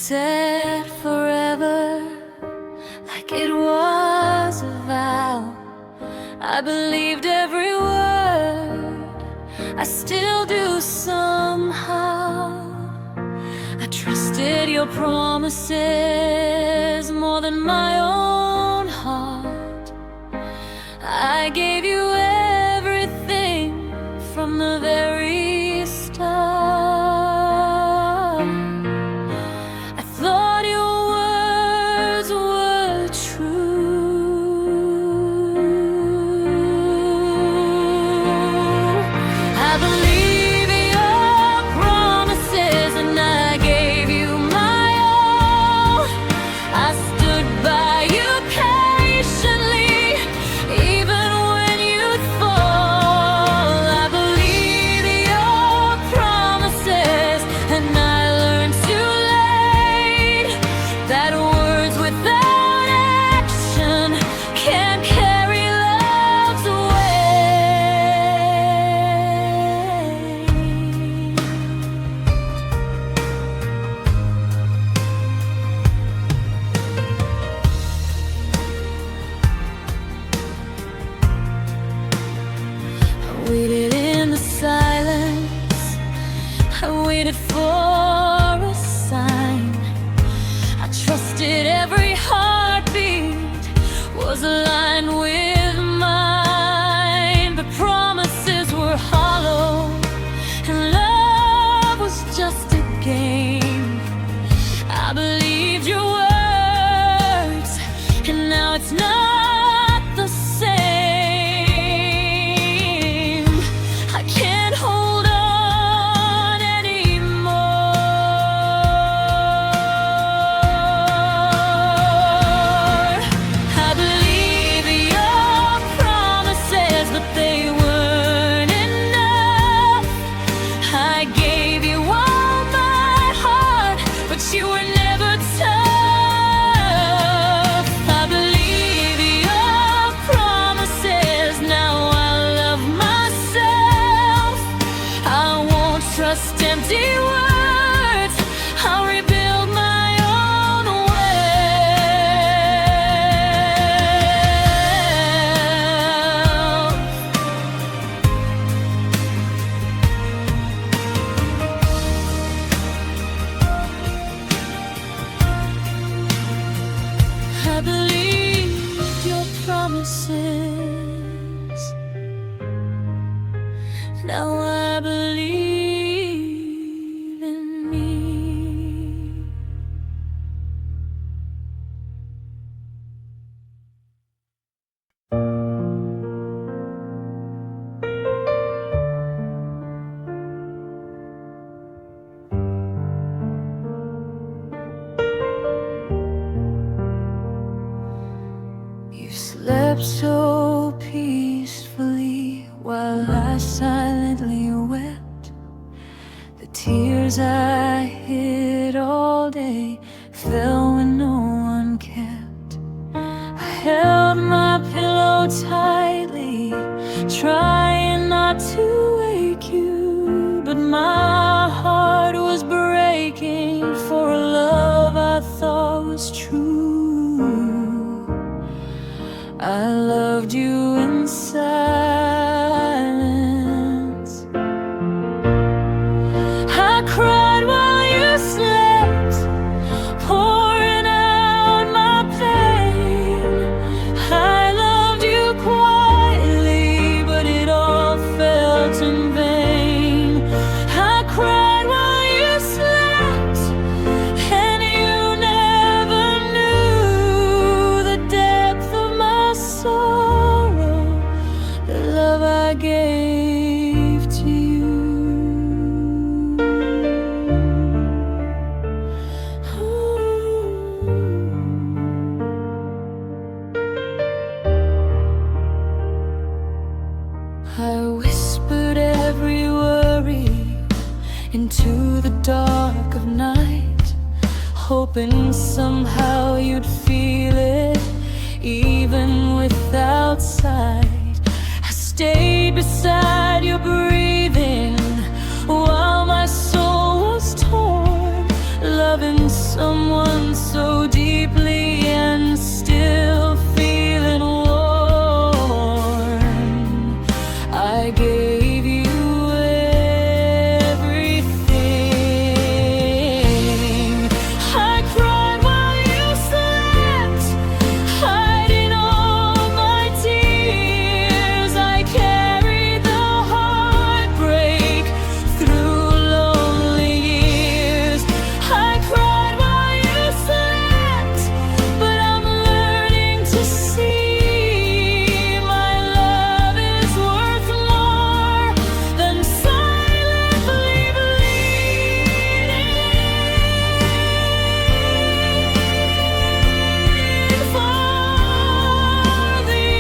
said forever, like it was a vow. I believed every word, I still do somehow. I trusted your promises more than my own heart. I gave you everything from the very start. I thought your words were true. I believe your promises, and I gave you my all. I stood by you patiently, even when you'd fall. I believe your promises, and I learned too late that words without action can't carry love's weight. I waited in the silence, I waited for a sign. I trusted every heartbeat was aligned with mine. But promises were hollow, and love was just a game. I believed your words, and now it's not the same. I can't hold on anymore. I believe your promises, but they weren't enough. I gave you all my heart, but you were never tough. I believe your promises, now I love myself. I won't trust empty words, I'll rebuild my own wealth. I believed your promises, now I believe in me. You slept so peacefully while I silently wept. The tears I hid all day fell when no one kept. I held my pillow tightly, trying not to wake you, but my heart was breaking for a love I thought was true. I loved you in silence. I cried while you slept, pouring out my pain. I loved you quietly, but it all felt in vain. I cried while you slept, and you never knew the depth of my sorrow, the love I gave to you. I whispered every worry into the dark of night, hoping somehow you'd feel it, even without sight. I stayed beside your breathing while my soul was torn, loving loving someone so deeply and still feeling warm. I gave you everything. I cried while you slept, hiding all my tears. I carried the heartbreak through lonely years. I cried while you slept, but I'm learning to see my love is worth more than silently bleeding for thee.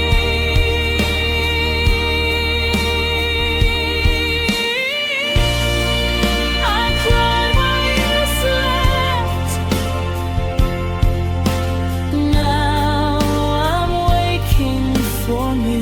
I cried while you slept. Now I'm waking for me.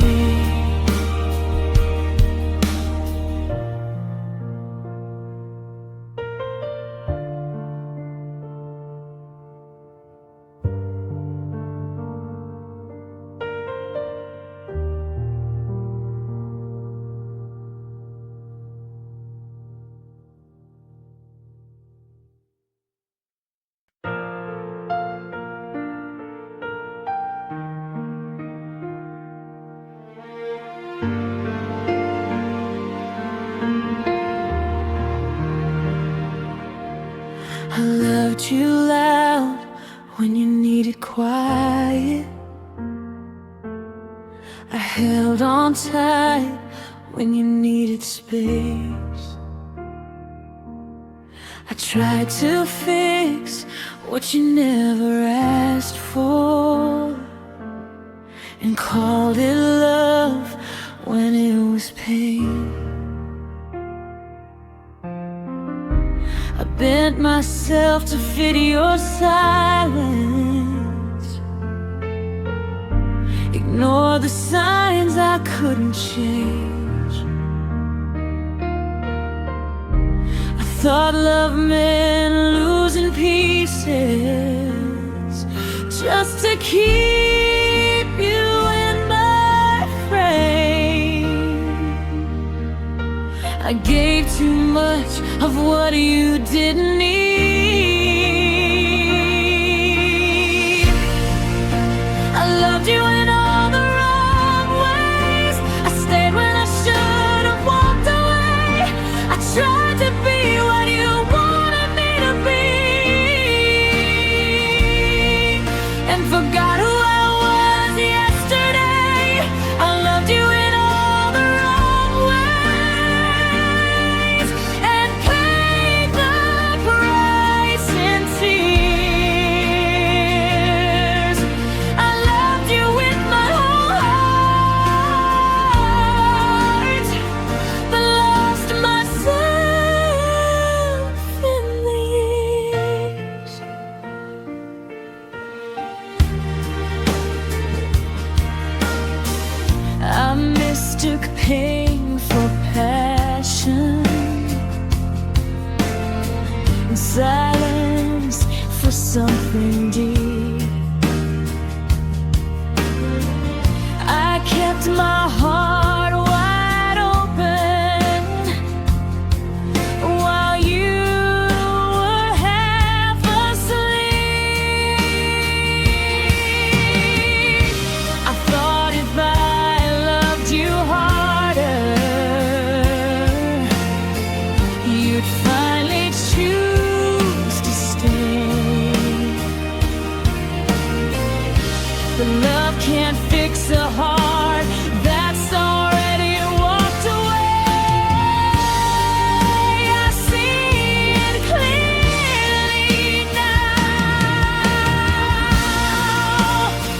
I loved you loud when you needed quiet. I held on tight when you needed space. I tried to fix what you never asked for, and called it love when it was pain. I bent myself to fit your silence, ignore the signs I couldn't change. I thought love meant losing pieces just to keep you in my frame. I gave too much of what you didn't need. I loved you in all the wrong ways. I stayed when I should have walked away. I tried to be what you wanted me to be, and forgot who I was yesterday. I loved you in all the wrong ways, and paid the price in tears. I loved you with my whole heart, but lost myself in the years. I mistook pain for passion, and silence for something deep. I kept my heart wide open while you were half asleep. I thought if I loved you harder, you'd finally choose to stay. But love can't fix a heart that's already walked away. I see it clearly now.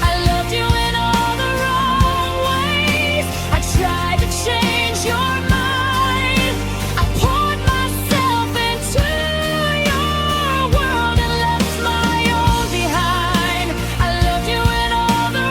I loved you in all the wrong ways. I tried to change your mind. I poured myself into your world and left my own behind. I loved you in all the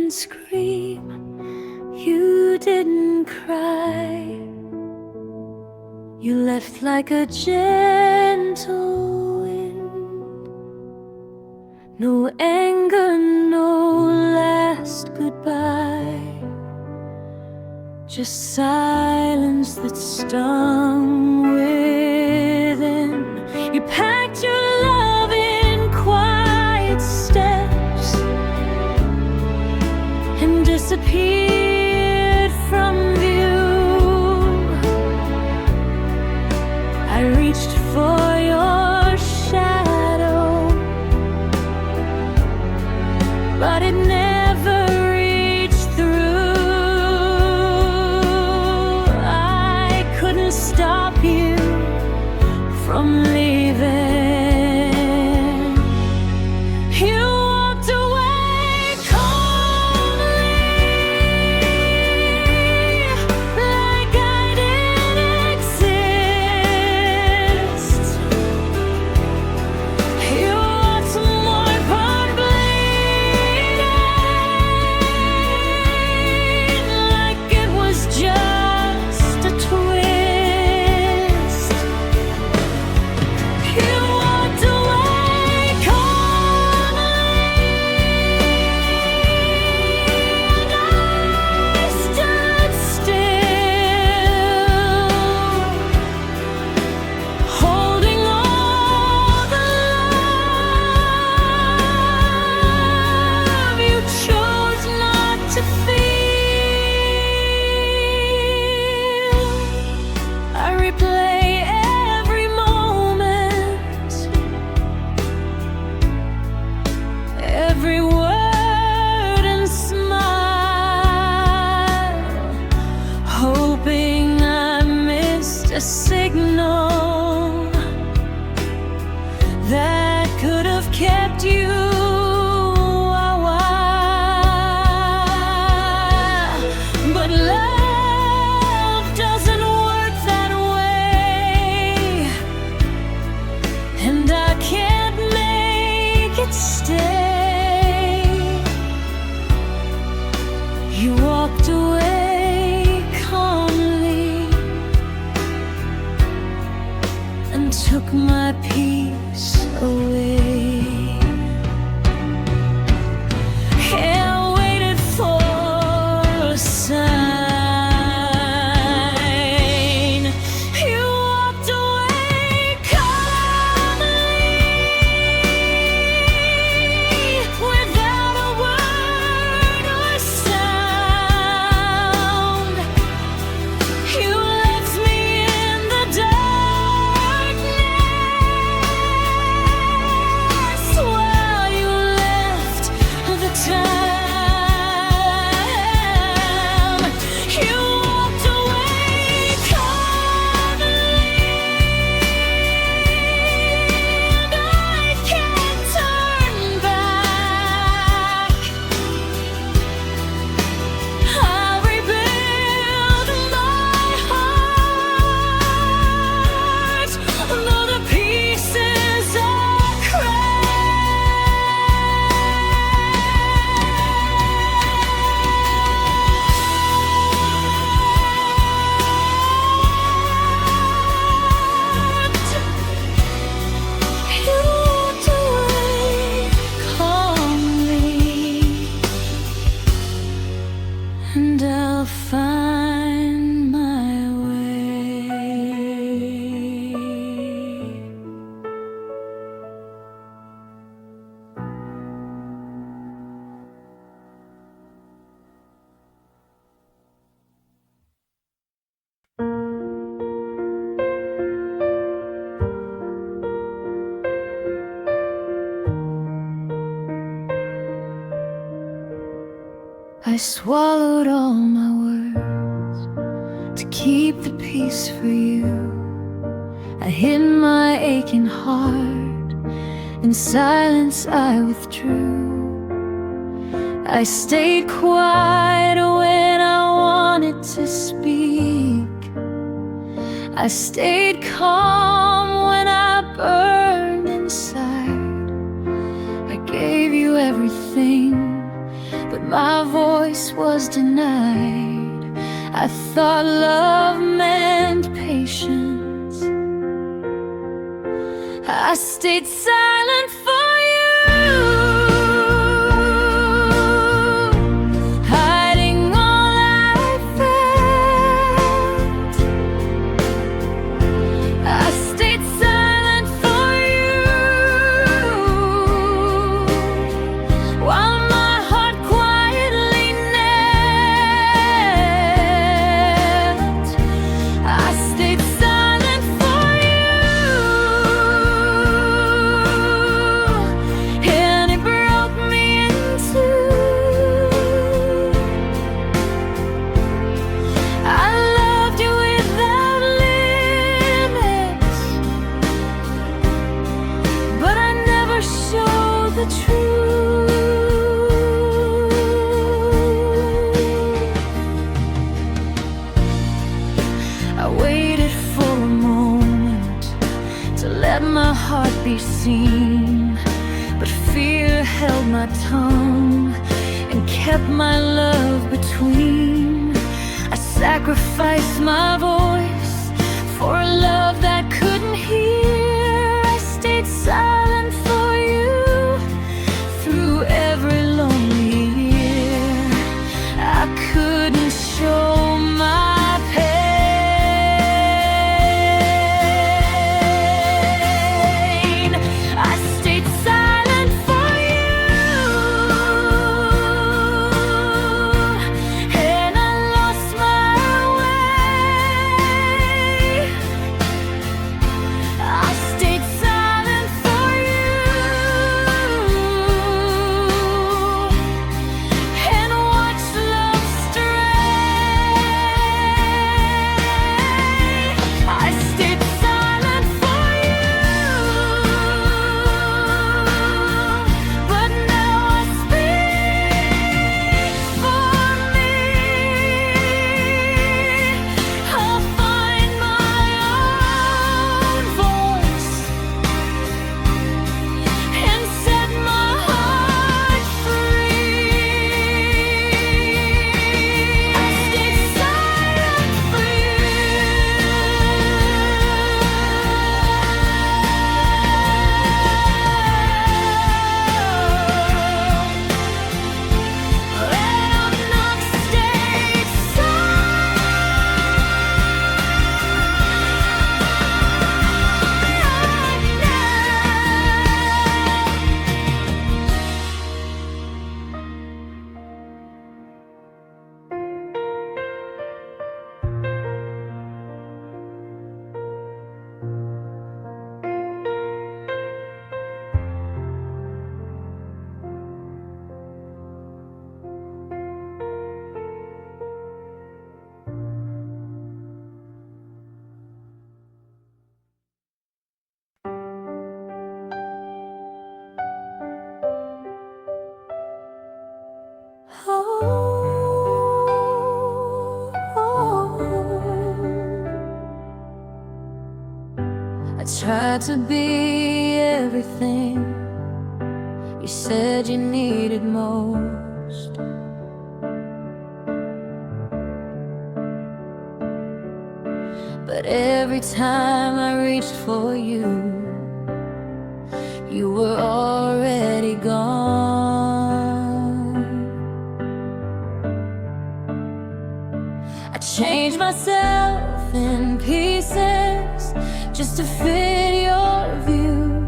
didn't scream, you didn't cry. You left like a gentle wind. No anger, no last goodbye, just silence that stung within. You packed your love in quiet steps and disappeared from view. I reached for your shadow, but it never reached through. I couldn't stop you from leaving. You walked away calmly, like I didn't exist. You walked more but bleeding, like it was just a twist. You walked away calmly, and I stood still, holding all the love you chose not to feel. I replay every moment, every word and smile, hoping I missed a signal that could have kept you a while. But love doesn't work that way, and I can't make it stay. You walked away calmly and took my peace away. Yeah, I waited for a sign. You walked away calmly, without a word or sound. You left me in the darkness while you left the time. You walked away calmly, and I can't turn back. I'll rebuild my heart, though the pieces are cracked. You walked away calmly, and I'll find my way. I swallowed all my words to keep the peace for you. I hid my aching heart, in silence I withdrew. I stayed quiet when I wanted to speak. I stayed calm when I burned inside. I gave you everything, but my voice was denied. I thought love meant patience. I stayed silent for you, hiding all I felt. I stayed silent for you, while my heart quietly knelt. I stayed silent for you, and it broke me in two. I loved you without limits, but I never showed the truth. I waited for a moment to let my heart be seen, but fear held my tongue and kept my love between. I sacrificed my voice for a love that couldn't hear. I stayed silent for you through every lonely year. I couldn't show my pain. I stayed silent for you, and I lost my way. I stayed silent for you, and watched love stray. I stayed silent for you, but now I speak for me. I'll find my own voice and set my heart free. I stayed silent for you, and I'm not stayed I tried to be everything you said you needed most. But every time I reached for you, you were already gone. I changed myself in pieces just to fit your view,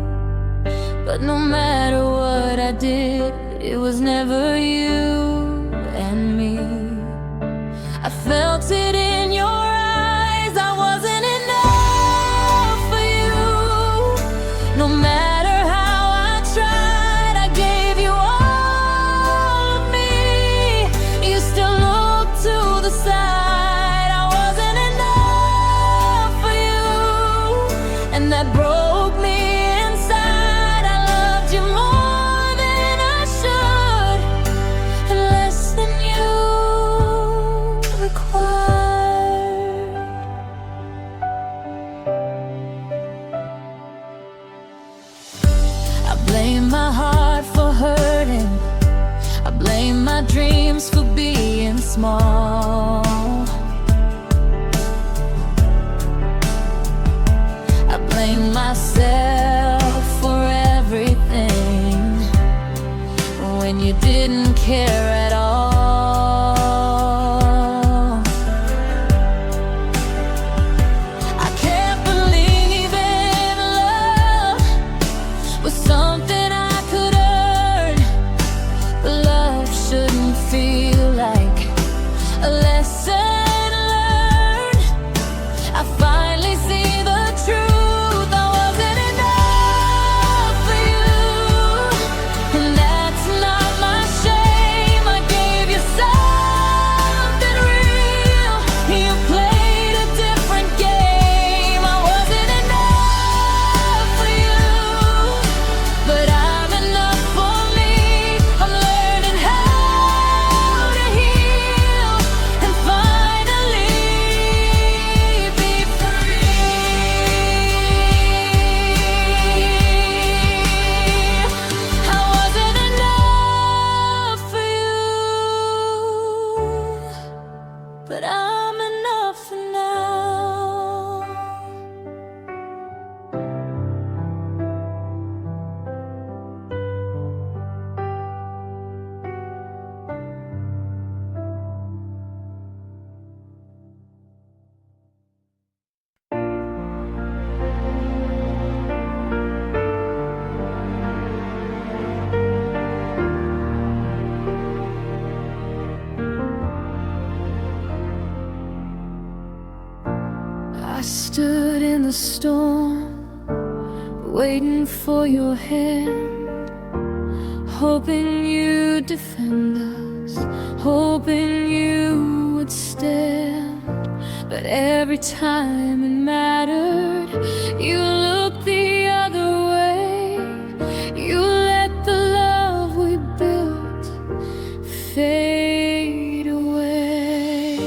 but no matter what I did, it was never you and me. I felt it in your eyes, I wasn't enough for you. No matter how I tried, I gave you all of me. You still look to the side. I wasn't enough for you, and that broke me inside. I loved you more than I should, and my dreams for being small. I blame myself for everything when you didn't care at all. I can't believe in love was something I could earn. Love shouldn't feel like a lesson learned. I finally see the truth. I wasn't enough for you, and that's not my shame. I gave you something real. You played a different game. I wasn't enough for you, but I'm enough for me. I'm learning how to heal and finally be free. I wasn't enough for you, but I'm enough for now. I stood in the storm, waiting for your hand, hoping you'd defend us, hoping you would stand. But every time it mattered, you looked the other way. You let the love we built fade away.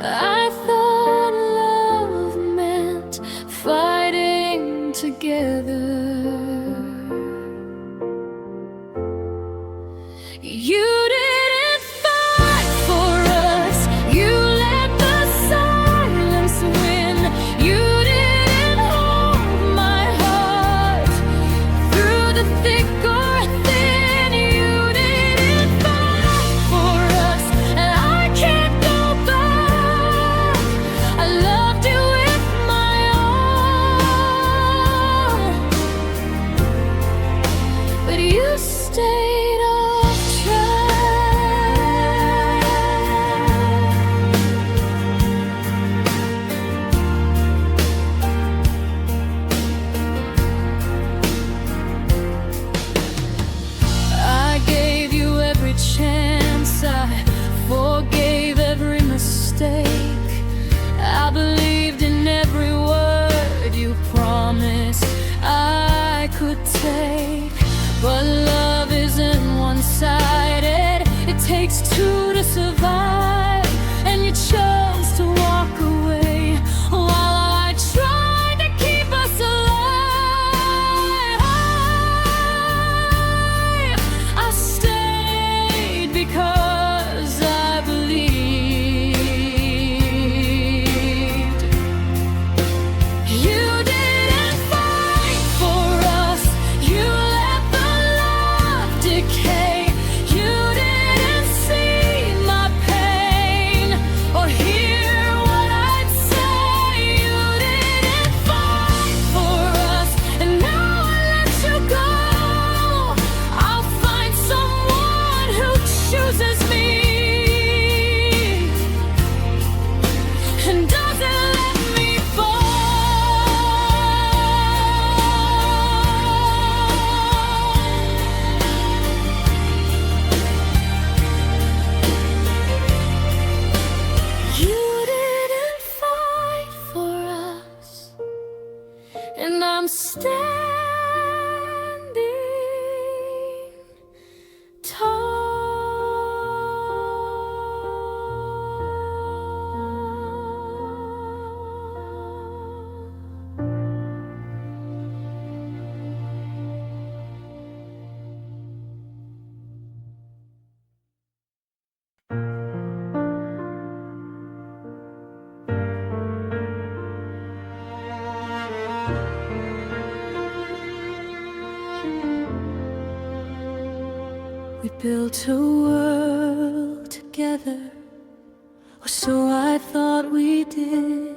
I thought love meant fighting together. You didn't fight for us. You let the silence win. You didn't hold my heart through the thick or thin. You didn't fight for us, and I can't go back. I loved you with my all, but you stayed off track. I gave you every chance, I forgave every mistake. I believed in every word you promised I could take. But love isn't one-sided, it takes two to survive. And you chose to walk away while I tried to keep us alive. I stayed because I believed. You didn't fight for us. You let the love decay. You didn't see my pain or hear what I'd say. You didn't fight for us, and now I let you go. I'll find someone who chooses me and doesn't let me fall. You didn't fight for us, and I'm standing tall. built a world together, or so I thought we did.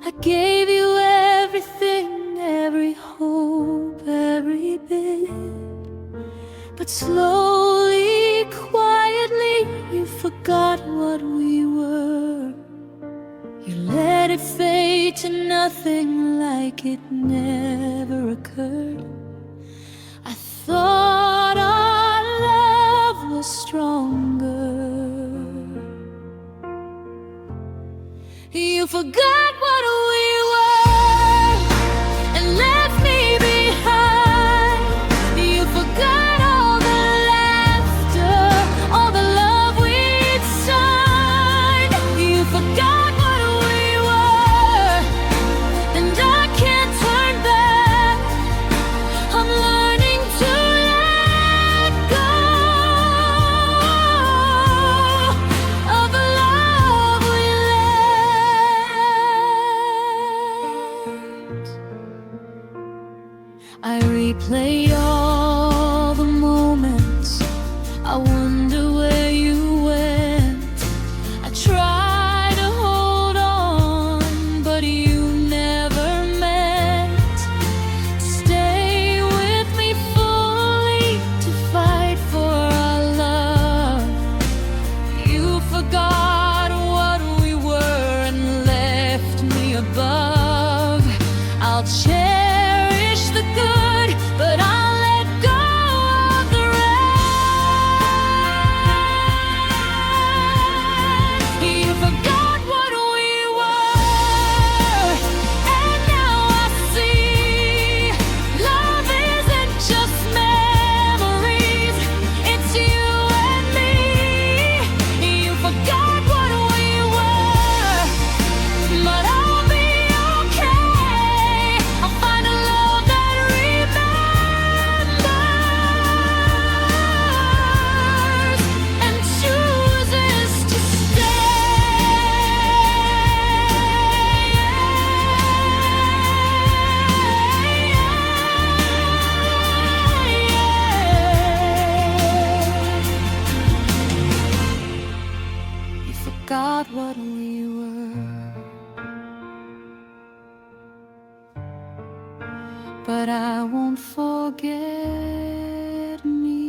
I gave you everything, every hope, every bit. But slowly, quietly, you forgot what we were. You let it fade to nothing, like it never occurred. I thought our love was stronger. You forgot what we were and left me behind. You forgot all the laughter, all the love we'd signed. You forgot what we were, and I can't turn back. I'm learning to let go of the love we left. I replay all the moments. I wonder where you went. I try to hold on, but you never meant to stay with me fully, to fight for our love. You forgot what we were and left me above. I'll cherish the good, but I'll let go of the rest. You forgot what we were, and now I see love isn't just memories, it's you and me. You forgot what we were, but I'll be okay. I'll find a love that remembers and chooses to stay. You forgot what we were, but I won't forget me.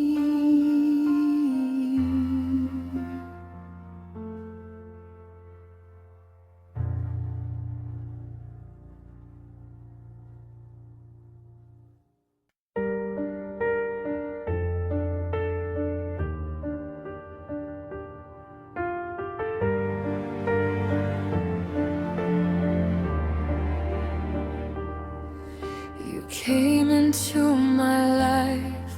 You came into my life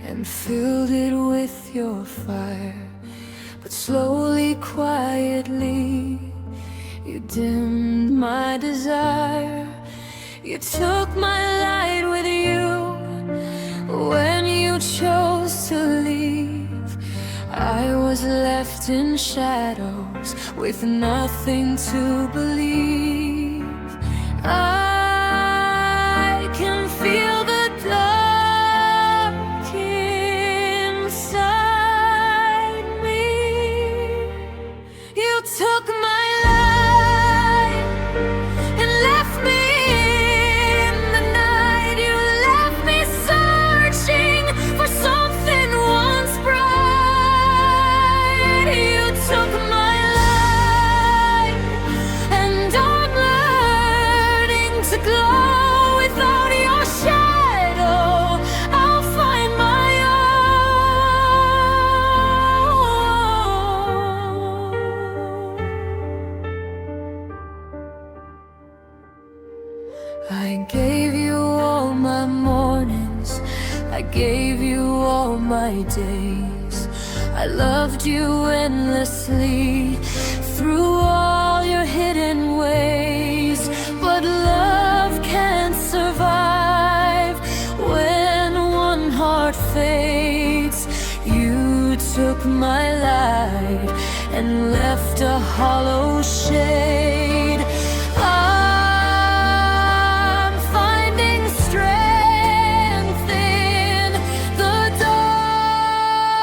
and filled it with your fire, but slowly, quietly, you dimmed my desire. You took my light with you when you chose to leave. I was left in shadows with nothing to believe. I can feel the dark inside me. You took my light and left me in the night. You left me searching for something once bright. You took my light, and I'm learning to glow without your shadow. I'll find my own. I gave you all my mornings, I gave you all my days. I loved you endlessly through all your hidden ways. But love can't survive when one heart fades. You took my light and left a hollow shade. I'm finding strength in the dark.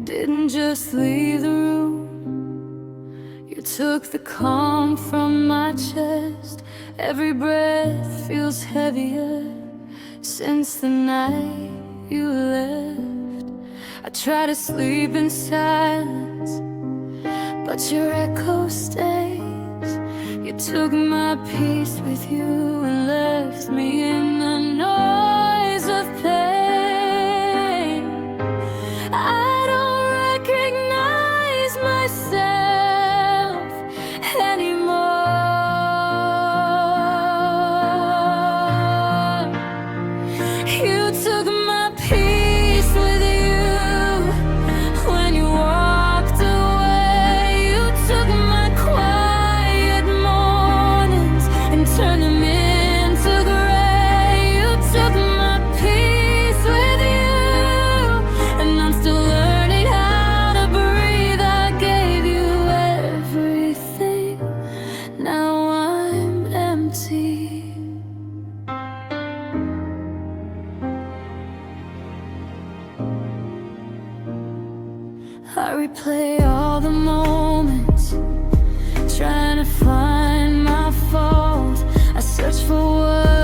didn't just leave the room. You took the calm from my chest. Every breath feels heavier since the night you left. I try to sleep in silence, but your echo stays. You took my peace with you and left me in the noise of pain. I don't recognize myself anymore. You took my peace with you when you walked away. You took my quiet mornings and turned them into gray. You took my peace with you, and I'm still learning how to breathe. I gave you everything, now I'm empty. I replay all the moments, trying to find my fault. I search for what